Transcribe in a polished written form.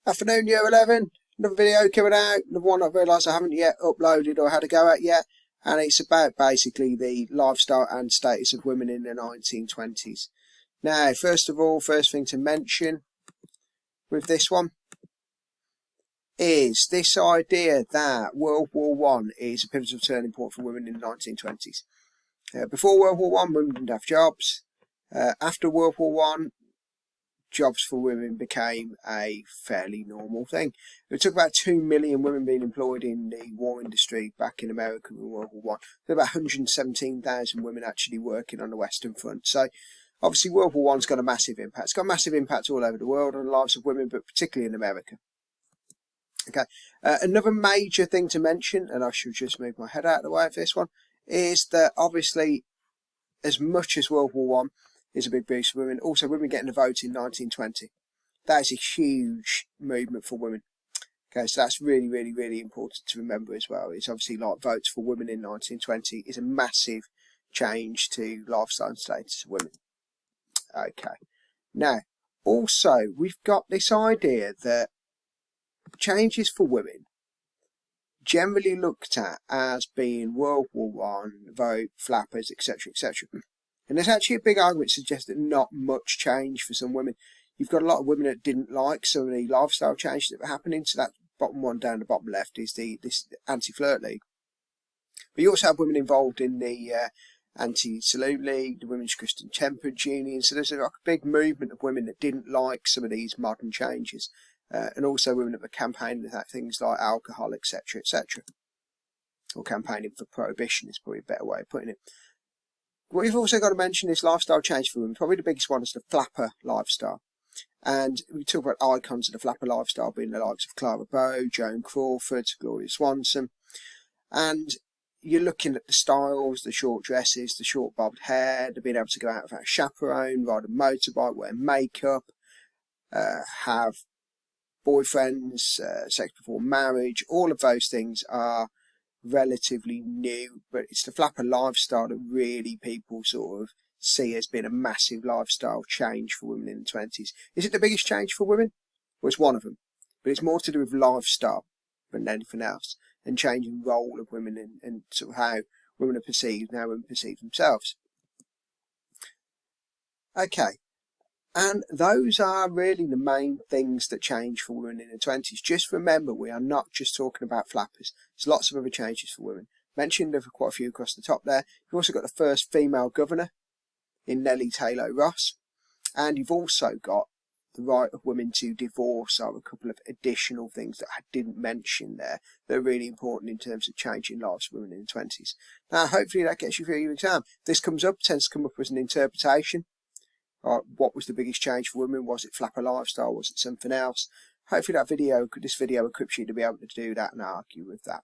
Afternoon, year 11. Another video coming out. Another one I've realised I haven't yet uploaded or had a go at yet. And it's about basically the lifestyle and status of women in the 1920s. Now, first of all, first thing to mention with this one is this idea that World War One is a pivotal turning point for women in the 1920s. Before World War One, women didn't have jobs. After World War One, jobs for women became a fairly normal thing. It took about 2 million women being employed in the war industry back in America in World War One. There were about 117,000 women actually working on the Western Front. So obviously World War One's got a massive impact. It's got a massive impact all over the world on the lives of women, but particularly in America. Okay, another major thing to mention, and I should just move my head out of the way of this one, is that obviously as much as World War One is a big boost for women, also women getting a vote in 1920. That is a huge movement for women. Okay, so that's really, really, really important to remember as well. It's obviously like votes for women in 1920 is a massive change to lifestyle and status of women. Okay, now also we've got this idea that changes for women generally looked at as being World War One, vote, flappers, etc., etc. And there's actually a big argument to suggest that not much change for some women. You've got a lot of women that didn't like some of the lifestyle changes that were happening. So that bottom one down the bottom left is this anti-flirt league. But you also have women involved in the anti-salute league, the Women's Christian Temperance Union. So there's a big movement of women that didn't like some of these modern changes. And also women that were campaigning about things like alcohol, etc., etc. Or campaigning for prohibition is probably a better way of putting it. What you've also got to mention is lifestyle change for women. Probably the biggest one is the flapper lifestyle. And we talk about icons of the flapper lifestyle being the likes of Clara Bow, Joan Crawford, Gloria Swanson. And you're looking at the styles, the short dresses, the short bobbed hair, the being able to go out without a chaperone, ride a motorbike, wear makeup, have boyfriends, sex before marriage. All of those things are relatively new, but it's the flapper lifestyle that really people sort of see as being a massive lifestyle change for women in the 20s. Is it the biggest change for women? Well, it's one of them, but it's more to do with lifestyle than anything else, and changing the role of women and sort of how women are perceived and how women perceive themselves. Okay, and those are really the main things that change for women in the 20s. Just remember, we are not just talking about flappers. There's lots of other changes for women. Mentioned there were quite a few across the top there. You've also got the first female governor in Nellie Taylor Ross. And you've also got the right of women to divorce are a couple of additional things that I didn't mention there that are really important in terms of changing lives for women in the 20s. Now, hopefully that gets you through your exam. This tends to come up as an interpretation. What was the biggest change for women? Was it flapper lifestyle? Was it something else? Hopefully this video equips you to be able to do that and argue with that.